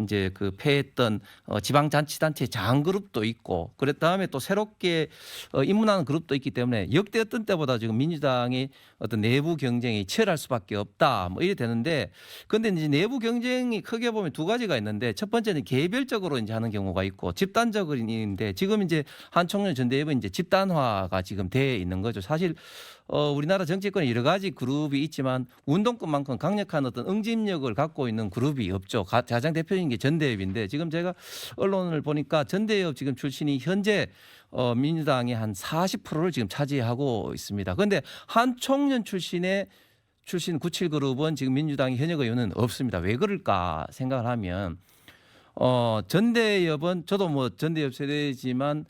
이제 패했던 지방자치단체 장그룹도 있고 그랬 다음에 또 새롭게 입문하는 그룹도 있기 때문에 역대 어떤 때보다 지금 민주당의 어떤 내부 경쟁이 치열할 수밖에 없다 이래 되는데 근데 이제 내부 경쟁이 크게 보면 두 가지가 있는데 첫 번째는 개별적으로 이제 하는 경우가 있고 집단적으로 있는데 지금 이제 한총련 전대협은 이제 집단화가 지금 돼 있는 거죠. 사실 우리나라 정치권에 여러 가지 그룹이 있지만 운동권만큼 강력한 어떤 응집력을 갖고 있는 그룹이 없죠. 가장 대표적인 게 전대협인데 지금 제가 언론을 보니까 전대협 지금 출신이 현재 민주당의 한 40%를 지금 차지하고 있습니다. 그런데 한총련 출신 97그룹은 지금 민주당의 현역 의원은 없습니다. 왜 그럴까 생각을 하면 전대협은 저도 전대협 세대지만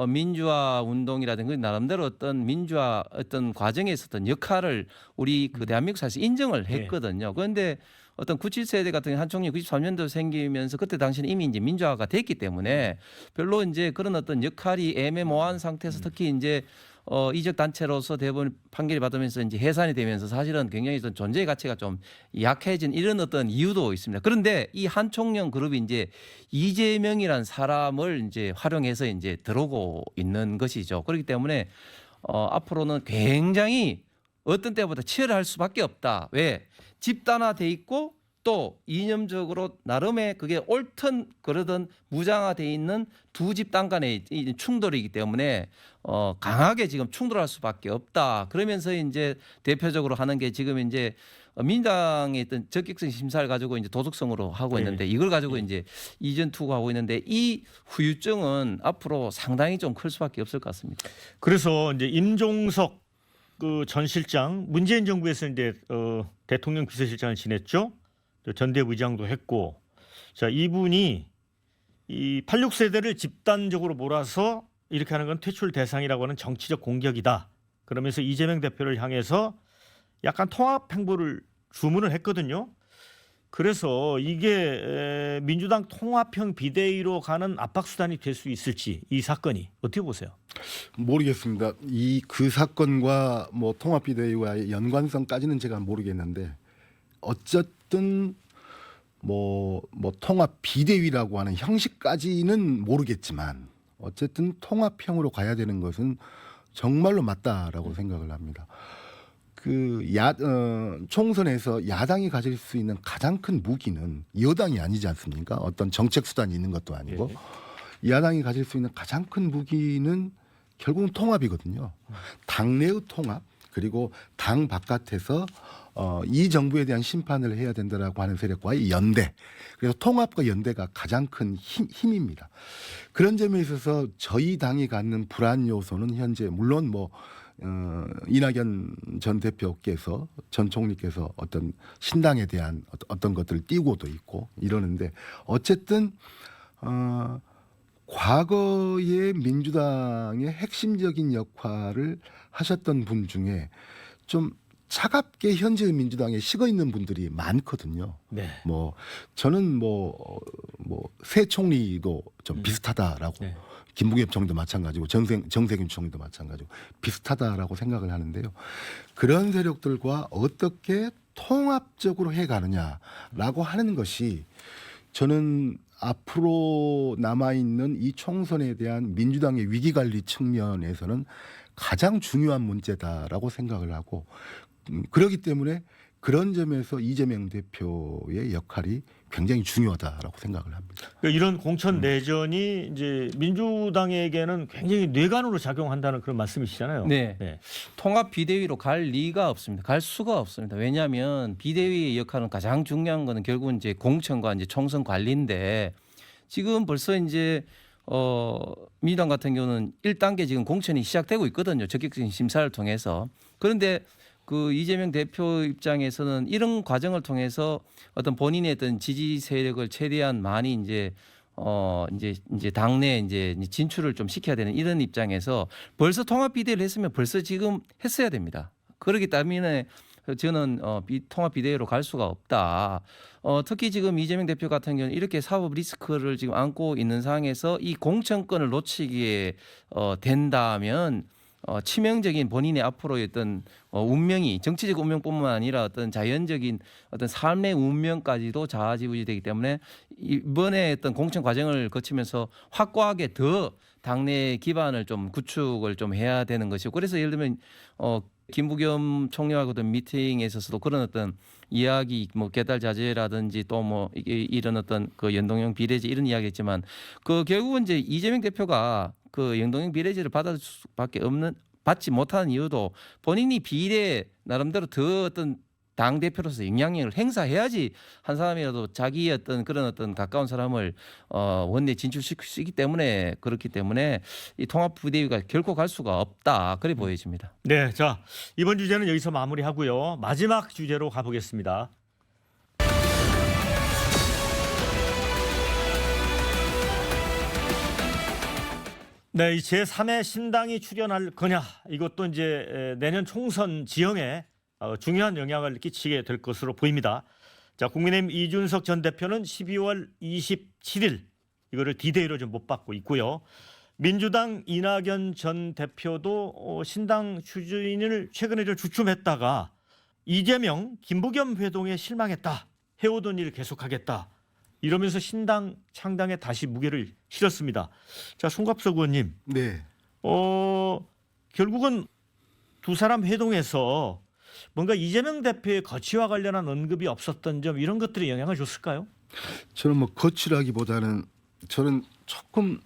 민주화 운동이라든가 나름대로 어떤 민주화 어떤 과정에 있었던 역할을 우리 그 대한민국 사실 인정을 했거든요. 그런데 어떤 97세대 같은 경우 한총련 93년도 생기면서 그때 당시는 이미 이제 민주화가 됐기 때문에 별로 이제 그런 어떤 역할이 애매모호한 상태에서 특히 이제 이적 단체로서 대법원 판결이 받으면서 이제 해산이 되면서 사실은 굉장히 어떤 존재의 가치가 좀 약해진 이런 어떤 이유도 있습니다. 그런데 이 한총련 그룹이 이제 이재명이라는 사람을 이제 활용해서 이제 들어오고 있는 것이죠. 그렇기 때문에 앞으로는 굉장히 어떤 때보다 치열할 수밖에 없다. 왜? 집단화돼 있고 또 이념적으로 나름의 그게 옳든 그러든 무장화돼 있는 두 집단 간의 충돌이기 때문에 강하게 지금 충돌할 수밖에 없다. 그러면서 이제 대표적으로 하는 게 지금 이제 민주당의 어떤 적격성 심사를 가지고 이제 도덕성으로 하고 있는데 이걸 가지고 이제 이전 투구하고 있는데 이 후유증은 앞으로 상당히 좀 클 수밖에 없을 것 같습니다. 그래서 이제 임종석 그 전 실장 문재인 정부에서 이제 대통령 비서실장을 지냈죠. 전대협 의장도 했고, 자 이분이 이 86세대를 집단적으로 몰아서 이렇게 하는 건 퇴출 대상이라고 하는 정치적 공격이다. 그러면서 이재명 대표를 향해서 약간 통합 행보를 주문을 했거든요. 그래서 이게 민주당 통합형 비대위로 가는 압박 수단이 될 수 있을지 이 사건이 어떻게 보세요? 모르겠습니다. 그 사건과 뭐 통합비대위와의 연관성까지는 제가 모르겠는데 어쨌든 뭐 통합비대위라고 하는 형식까지는 모르겠지만 어쨌든 통합형으로 가야 되는 것은 정말로 맞다라고 생각을 합니다. 총선에서 야당이 가질 수 있는 가장 큰 무기는 여당이 아니지 않습니까? 어떤 정책 수단이 있는 것도 아니고 야당이 가질 수 있는 가장 큰 무기는 결국은 통합이거든요. 당내의 통합 그리고 당 바깥에서 이 정부에 대한 심판을 해야 된다라고 하는 세력과의 연대. 그래서 통합과 연대가 가장 큰 힘입니다. 그런 점에 있어서 저희 당이 갖는 불안 요소는 현재 물론 이낙연 전 대표께서 전 총리께서 어떤 신당에 대한 어떤 것들을 띄우고도 있고 이러는데 어쨌든 과거에 민주당의 핵심적인 역할을 하셨던 분 중에 좀 차갑게 현재의 민주당에 식어 있는 분들이 많거든요. 네. 저는 새 총리도 좀 비슷하다라고 네. 김부겸 총리도 마찬가지고 정세균 총리도 마찬가지고 비슷하다라고 생각을 하는데요. 그런 세력들과 어떻게 통합적으로 해가느냐라고 하는 것이 저는 앞으로 남아있는 이 총선에 대한 민주당의 위기관리 측면에서는 가장 중요한 문제다라고 생각을 하고 그렇기 때문에 그런 점에서 이재명 대표의 역할이 굉장히 중요하다라고 생각을 합니다. 그러니까 이런 공천 내전이 이제 민주당에게는 굉장히 뇌관으로 작용한다는 그런 말씀이시잖아요. 네. 통합 비대위로 갈 리가 없습니다. 갈 수가 없습니다. 왜냐하면 비대위의 역할은 가장 중요한 거는 결국은 이제 공천과 이제 총선 관리인데 지금 벌써 이제 민주당 같은 경우는 1단계 지금 공천이 시작되고 있거든요. 적격적인 심사를 통해서. 그런데 그 이재명 대표 입장에서는 이런 과정을 통해서 어떤 본인의 어떤 지지 세력을 최대한 많이 이제 당내에 이제 진출을 좀 시켜야 되는 이런 입장에서 벌써 통합 비대위를 했으면 벌써 지금 했어야 됩니다. 그렇기 때문에 저는 통합 비대위로 갈 수가 없다. 특히 지금 이재명 대표 같은 경우는 이렇게 사법 리스크를 지금 안고 있는 상황에서 이 공천권을 놓치게 된다면 치명적인 본인의 앞으로의 어떤 운명이 정치적 운명뿐만 아니라 어떤 자연적인 어떤 삶의 운명까지도 좌지우지되기 때문에 이번에 어떤 공천 과정을 거치면서 확고하게 더 당내 기반을 좀 구축을 좀 해야 되는 것이고 그래서 예를 들면 김부겸 총리하고도 미팅에 있어서도 그런 어떤 이야기 개달 자제라든지 또 이런 어떤 그 연동형 비례제 이런 이야기했지만 그 결국은 이제 이재명 대표가 그 연동형 비례제를 받을 수밖에 없는 받지 못하는 이유도 본인이 비례 나름대로 더 어떤 당 대표로서 영향력을 행사해야지 한 사람이라도 자기의 어떤 그런 어떤 가까운 사람을 원내 진출시킬 수 있기 때문에 그렇기 때문에 이 통합 비대위가 결코 갈 수가 없다 그래 보여집니다. 네, 자 이번 주제는 여기서 마무리하고요. 마지막 주제로 가보겠습니다. 네, 이 제3의 신당이 출연할 거냐 이것도 이제 내년 총선 지형에 중요한 영향을 끼치게 될 것으로 보입니다. 자, 국민의힘 이준석 전 대표는 12월 27일 이거를 D-Day로 좀 못 받고 있고요. 민주당 이낙연 전 대표도 신당 추진을 최근에 좀 주춤했다가 이재명, 김부겸 회동에 실망했다. 해오던 일 계속하겠다. 이러면서 신당 창당에 다시 무게를 실었습니다. 자, 송갑석 의원님. 네. 결국은 두 사람 회동에서 뭔가 이재명 대표의 거취와 관련한 언급이 없었던 점 이런 것들이 영향을 줬을까요? 저는 거취라기보다는 저는 조금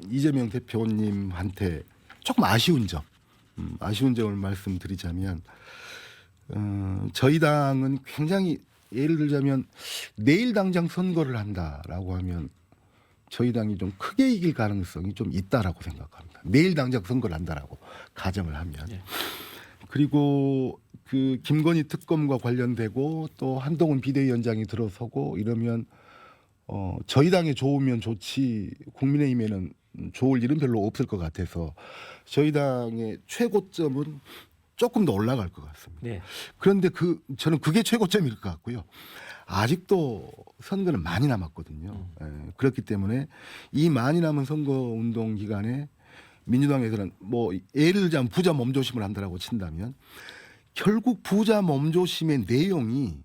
이재명 대표님한테 조금 아쉬운 점을 말씀드리자면 저희 당은 굉장히 예를 들자면 내일 당장 선거를 한다라고 하면 저희 당이 좀 크게 이길 가능성이 좀 있다라고 생각합니다. 내일 당장 선거를 한다라고 가정을 하면. 예. 그리고 그 김건희 특검과 관련되고 또 한동훈 비대위원장이 들어서고 이러면 저희 당에 좋으면 좋지 국민의힘에는 좋을 일은 별로 없을 것 같아서 저희 당의 최고점은 조금 더 올라갈 것 같습니다. 네. 그런데 저는 그게 최고점일 것 같고요. 아직도 선거는 많이 남았거든요. 그렇기 때문에 이 많이 남은 선거운동 기간에 민주당에서는 뭐 예를 들자면 부자 몸조심을 한다라고 친다면 결국 부자 몸조심의 내용이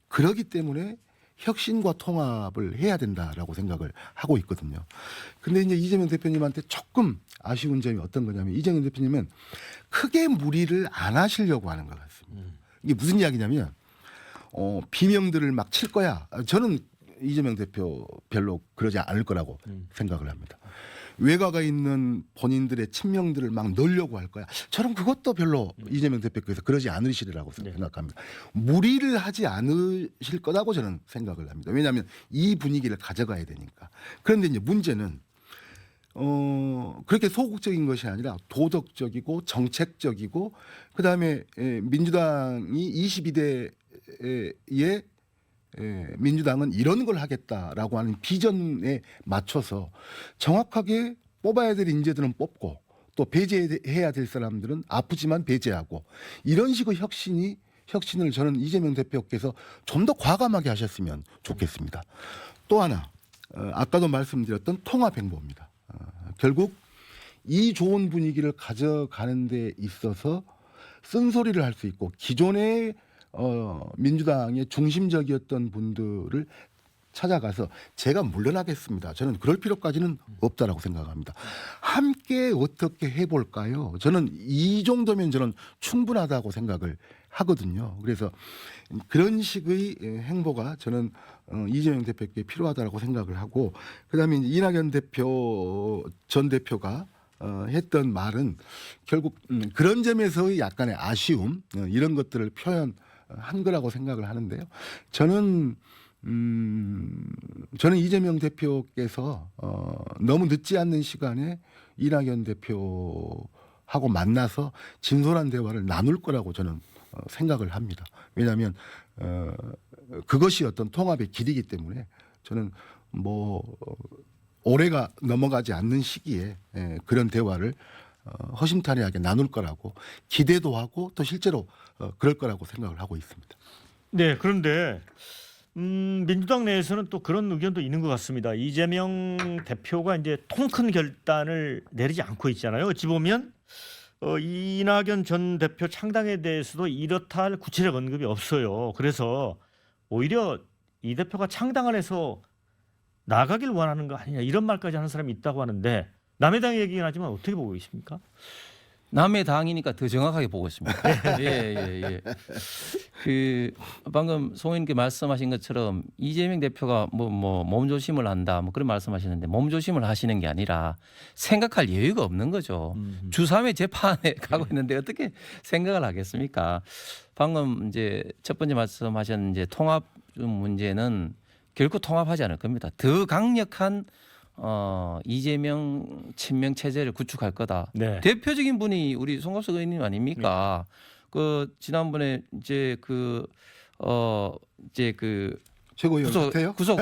그러기 때문에 혁신과 통합을 해야 된다라고 생각을 하고 있거든요. 근데 이제 이재명 대표님한테 조금 아쉬운 점이 어떤 거냐면 이재명 대표님은 크게 무리를 안 하시려고 하는 것 같습니다. 이게 무슨 이야기냐면 비명들을 막 칠 거야. 저는 이재명 대표 별로 그러지 않을 거라고 생각을 합니다. 외곽에 있는 본인들의 친명들을 막 넣으려고 할 거야. 저는 그것도 별로 이재명 대표께서 그러지 않으시리라고 생각합니다. 무리를 하지 않으실 거라고 저는 생각을 합니다. 왜냐하면 이 분위기를 가져가야 되니까. 그런데 이제 문제는 그렇게 소극적인 것이 아니라 도덕적이고 정책적이고 그다음에 민주당이 22대에 민주당은 이런 걸 하겠다라고 하는 비전에 맞춰서 정확하게 뽑아야 될 인재들은 뽑고 또 배제해야 될 사람들은 아프지만 배제하고 이런 식의 혁신을 저는 이재명 대표께서 좀 더 과감하게 하셨으면 좋겠습니다. 또 하나 아까도 말씀드렸던 통합 행보입니다. 결국 이 좋은 분위기를 가져가는 데 있어서 쓴소리를 할 수 있고 기존의 민주당의 중심적이었던 분들을 찾아가서 제가 물러나겠습니다. 저는 그럴 필요까지는 없다라고 생각합니다. 함께 어떻게 해볼까요? 저는 이 정도면 저는 충분하다고 생각을 하거든요. 그래서 그런 식의 행보가 저는 이재명 대표께 필요하다고 생각을 하고 그다음에 이제 이낙연 전 대표가 했던 말은 결국 그런 점에서의 약간의 아쉬움 이런 것들을 표현한 거라고 생각을 하는데요. 저는 이재명 대표께서 너무 늦지 않는 시간에 이낙연 대표하고 만나서 진솔한 대화를 나눌 거라고 저는 생각을 합니다. 왜냐하면 그것이 어떤 통합의 길이기 때문에 저는 뭐 올해가 넘어가지 않는 시기에 그런 대화를 허심탄회하게 나눌 거라고 기대도 하고 또 실제로 그럴 거라고 생각을 하고 있습니다. 네, 그런데 민주당 내에서는 또 그런 의견도 있는 것 같습니다. 이재명 대표가 이제 통 큰 결단을 내리지 않고 있잖아요. 어찌 보면 이낙연 전 대표 창당에 대해서도 이렇다 할 구체적 언급이 없어요. 그래서 오히려 이 대표가 창당을 해서 나가길 원하는 거 아니냐 이런 말까지 하는 사람이 있다고 하는데 남의 당 얘기긴 하지만 어떻게 보고 계십니까? 남의 당이니까 더 정확하게 보고 있습니다. 예. 그 방금 송의원님께 말씀하신 것처럼 이재명 대표가 뭐 몸조심을 한다 뭐 그런 말씀하시는데 몸조심을 하시는 게 아니라 생각할 여유가 없는 거죠. 주3회 재판에 가고 있는데 어떻게 생각을 하겠습니까? 방금 이제 첫 번째 말씀하신 이제 통합 문제는 결코 통합하지 않을 겁니다. 더 강력한 이재명 친명 체제를 구축할 거다. 네. 대표적인 분이 우리 송갑석 의원님 아닙니까? 그 지난번에 이제 최고위원 같아요? 구속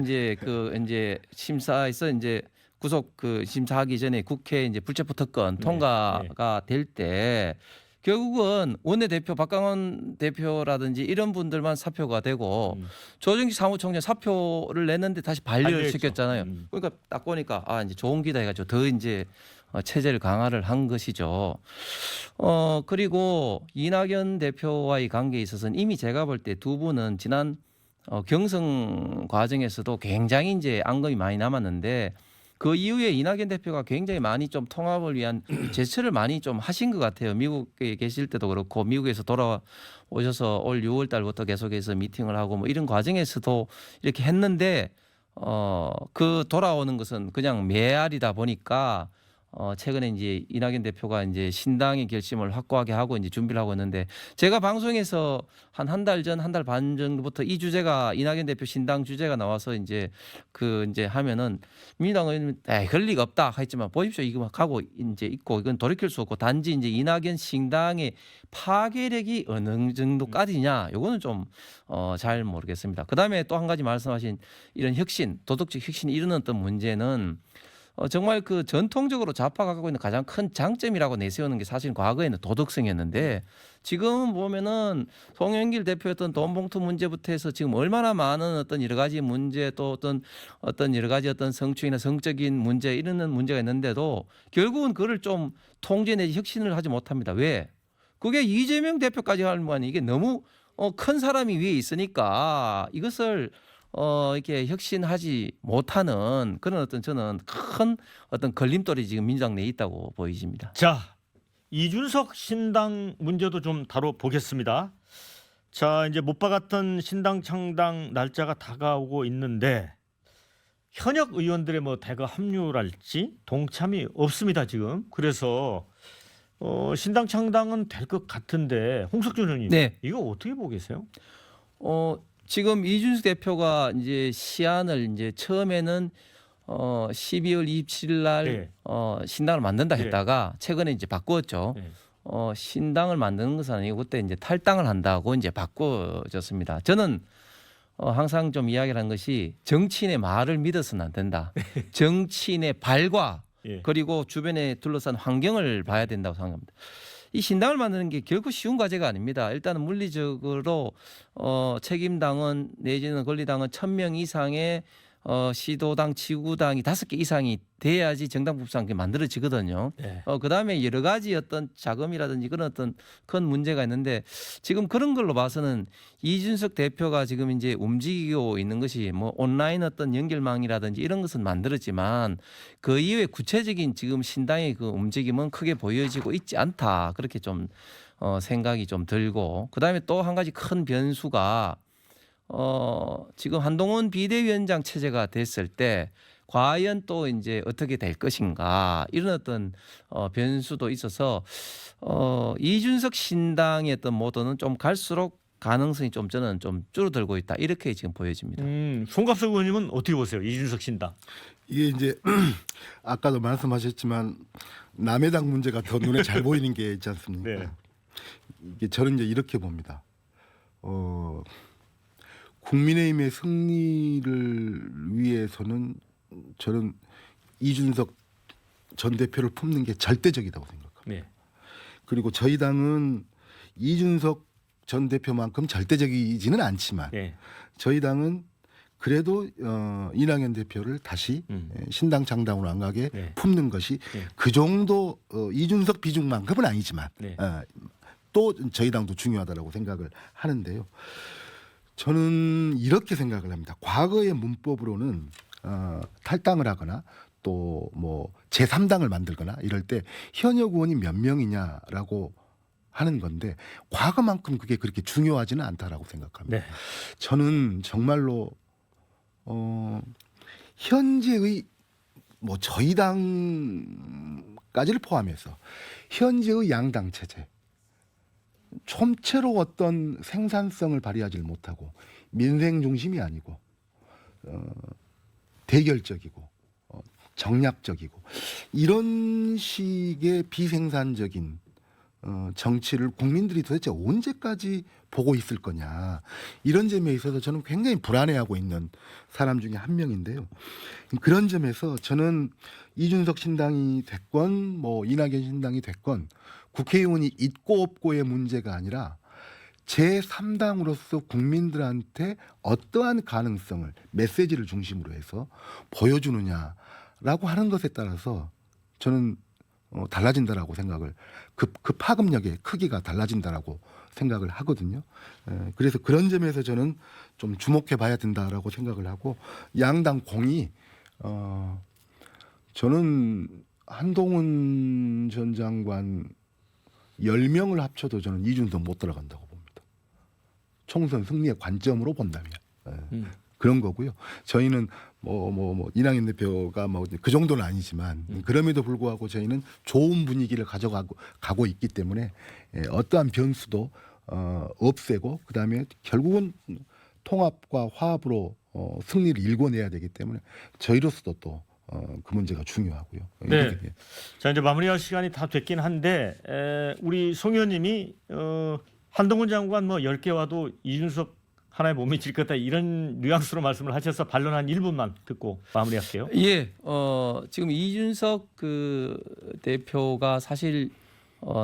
이제 심사에서 이제 구속 심사하기 전에 국회 이제 불체포 특권 통과가 될 때 결국은 원내대표 박강원 대표라든지 이런 분들만 사표가 되고 조정식 사무총장 사표를 냈는데 다시 반려시켰잖아요. 그러니까 딱 보니까 이제 좋은 기다 해가지고 더 이제 체제를 강화를 한 것이죠. 그리고 이낙연 대표와의 관계에 있어서는 이미 제가 볼 때 두 분은 지난 경선 과정에서도 굉장히 이제 앙금이 많이 남았는데 그 이후에 이낙연 대표가 굉장히 많이 좀 통합을 위한 제스처를 많이 좀 하신 것 같아요. 미국에 계실 때도 그렇고 미국에서 돌아오셔서 올 6월 달부터 계속해서 미팅을 하고 뭐 이런 과정에서도 이렇게 했는데 그 돌아오는 것은 그냥 메아리다 보니까 최근에 이제 이낙연 대표가 이제 신당의 결심을 확고하게 하고 이제 준비를 하고 있는데 제가 방송에서 한 달 전, 한 달 반 정도부터 이 주제가 이낙연 대표 신당 주제가 나와서 이제 이제 하면은 민주당 의원님 그럴 리가 없다 했지만 보십시오 이거 막 하고 이제 있고 이건 돌이킬 수 없고 단지 이제 이낙연 신당의 파괴력이 어느 정도까지냐 요거는 좀 잘 모르겠습니다. 그다음에 또 한 가지 말씀하신 이런 혁신, 도덕적 혁신이 이루는 어떤 문제는 정말 그 전통적으로 좌파가 갖고 있는 가장 큰 장점이라고 내세우는 게 사실 과거에는 도덕성이었는데 지금 보면은 송영길 대표였던 돈봉투 문제부터 해서 지금 얼마나 많은 어떤 여러 가지 문제 또 어떤 여러 가지 어떤 성추행이나 성적인 문제 이런 문제가 있는데도 결국은 그걸 좀 통제 내지 혁신을 하지 못합니다. 왜? 그게 이재명 대표까지 할 만한 이게 너무 큰 사람이 위에 있으니까 이것을 이렇게 혁신하지 못하는 그런 어떤 저는 큰 어떤 걸림돌이 지금 민주당 내에 있다고 보여집니다. 자, 이준석 신당 문제도 좀 다뤄보겠습니다. 자, 이제 못 박았던 신당 창당 날짜가 다가오고 있는데 현역 의원들의 뭐 대거 합류랄지 동참이 없습니다 지금. 그래서 신당 창당은 될 것 같은데 홍석준 의원님, 네. 이거 어떻게 보고 계세요? 지금 이준석 대표가 이제 시안을 이제 처음에는 12월 27일 날 네. 신당을 만든다 네. 했다가 최근에 이제 바꾸었죠. 네. 신당을 만드는 것은 아니고 그때 이제 탈당을 한다고 이제 바꿔졌습니다. 저는 항상 좀 이야기를 한 것이 정치인의 말을 믿어서는 안 된다. 정치인의 발과 예. 그리고 주변에 둘러싼 환경을 봐야 된다고 생각합니다. 이 신당을 만드는 게 결코 쉬운 과제가 아닙니다. 일단은 물리적으로 책임당원 내지는 권리당원 1000명 이상의 시도당, 지구당이 5개 이상이 돼야지 정당법상 만들어지거든요. 네. 그다음에 여러 가지 어떤 자금이라든지 그런 어떤 큰 문제가 있는데 지금 그런 걸로 봐서는 이준석 대표가 지금 이제 움직이고 있는 것이 뭐 온라인 어떤 연결망이라든지 이런 것은 만들었지만 그 이외에 구체적인 지금 신당의 그 움직임은 크게 보여지고 있지 않다. 그렇게 좀 생각이 좀 들고 그다음에 또 한 가지 큰 변수가 지금 한동훈 비대위원장 체제가 됐을 때 과연 또 이제 어떻게 될 것인가 이런 어떤 변수도 있어서 이준석 신당의 어떤 모드는 좀 갈수록 가능성이 좀 저는 좀 줄어들고 있다 이렇게 지금 보여집니다. 송갑석 의원님은 어떻게 보세요? 이준석 신당. 이게 이제 아까도 말씀하셨지만 남의 당 문제가 더 눈에 잘 보이는 게 있지 않습니까? 네. 이게 저는 이제 이렇게 봅니다. 국민의힘의 승리를 위해서는 저는 이준석 전 대표를 품는 게 절대적이라고 생각합니다. 네. 그리고 저희 당은 이준석 전 대표만큼 절대적이지는 않지만 네. 저희 당은 그래도 이낙연 대표를 다시 신당 창당으로 안 가게 네. 품는 것이 네. 그 정도 이준석 비중만큼은 아니지만 네. 또 저희 당도 중요하다고 생각을 하는데요. 저는 이렇게 생각을 합니다. 과거의 문법으로는 탈당을 하거나 또 뭐 제3당을 만들거나 이럴 때 현역 의원이 몇 명이냐라고 하는 건데 과거만큼 그게 그렇게 중요하지는 않다라고 생각합니다. 네. 저는 정말로 현재의 뭐 저희 당까지를 포함해서 현재의 양당 체제 총체로 어떤 생산성을 발휘하지 못하고 민생 중심이 아니고 대결적이고 정략적이고 이런 식의 비생산적인 정치를 국민들이 도대체 언제까지 보고 있을 거냐 이런 점에 있어서 저는 굉장히 불안해하고 있는 사람 중에 한 명인데요. 그런 점에서 저는 이준석 신당이 됐건 뭐 이낙연 신당이 됐건 국회의원이 있고 없고의 문제가 아니라 제3당으로서 국민들한테 어떠한 가능성을 메시지를 중심으로 해서 보여주느냐라고 하는 것에 따라서 저는 달라진다라고 생각을 그 파급력의 크기가 달라진다라고 생각을 하거든요. 그래서 그런 점에서 저는 좀 주목해 봐야 된다라고 생각을 하고 양당 공이 저는 한동훈 전 장관 10명을 합쳐도 저는 이준석 못 들어간다고 봅니다. 총선 승리의 관점으로 본다면 그런 거고요. 저희는 뭐 이낙연 대표가 뭐 그 정도는 아니지만 그럼에도 불구하고 저희는 좋은 분위기를 가고 있기 때문에 어떠한 변수도 없애고 그다음에 결국은 통합과 화합으로 승리를 일궈내야 되기 때문에 저희로서도 또 그 문제가 중요하고요. 네. 자 이제 마무리할 시간이 다 됐긴 한데 우리 송 의원님이 한동훈 장관 뭐 10개 와도 이준석 하나에 못 미칠 거다 이런 뉘앙스로 말씀을 하셔서 반론 한 1분만 듣고 마무리할게요. 예, 지금 이준석 그 대표가 사실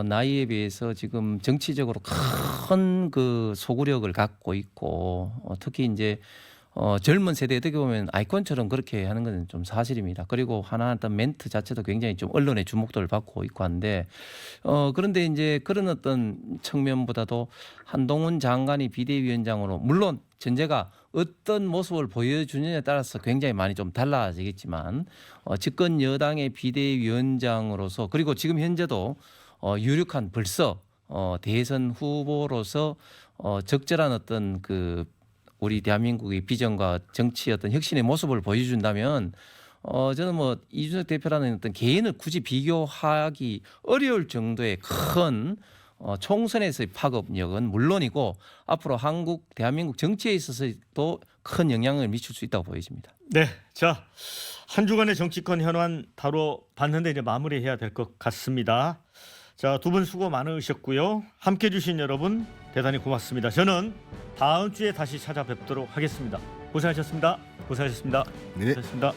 나이에 비해서 지금 정치적으로 큰 그 소구력을 갖고 있고 특히 이제 젊은 세대에 어떻게 보면 아이콘처럼 그렇게 하는 것은 좀 사실입니다. 그리고 하나 어떤 멘트 자체도 굉장히 좀 언론의 주목도를 받고 있고 한데 그런데 이제 그런 어떤 측면보다도 한동훈 장관이 비대위원장으로 물론 전제가 어떤 모습을 보여주느냐에 따라서 굉장히 많이 좀 달라지겠지만 집권 여당의 비대위원장으로서 그리고 지금 현재도 유력한 벌써 대선 후보로서 적절한 어떤 그 우리 대한민국의 비전과 정치 어떤 혁신의 모습을 보여준다면 저는 뭐 이준석 대표라는 어떤 개인을 굳이 비교하기 어려울 정도의 큰 총선에서의 파급력은 물론이고 앞으로 대한민국 정치에 있어서도 큰 영향을 미칠 수 있다고 보여집니다. 네, 자 한 주간의 정치권 현안 다뤄봤는데 이제 마무리해야 될 것 같습니다. 자, 두 분 수고 많으셨고요. 함께해 주신 여러분 대단히 고맙습니다. 저는 다음 주에 다시 찾아뵙도록 하겠습니다. 고생하셨습니다. 고생하셨습니다. 네. 고생하셨습니다.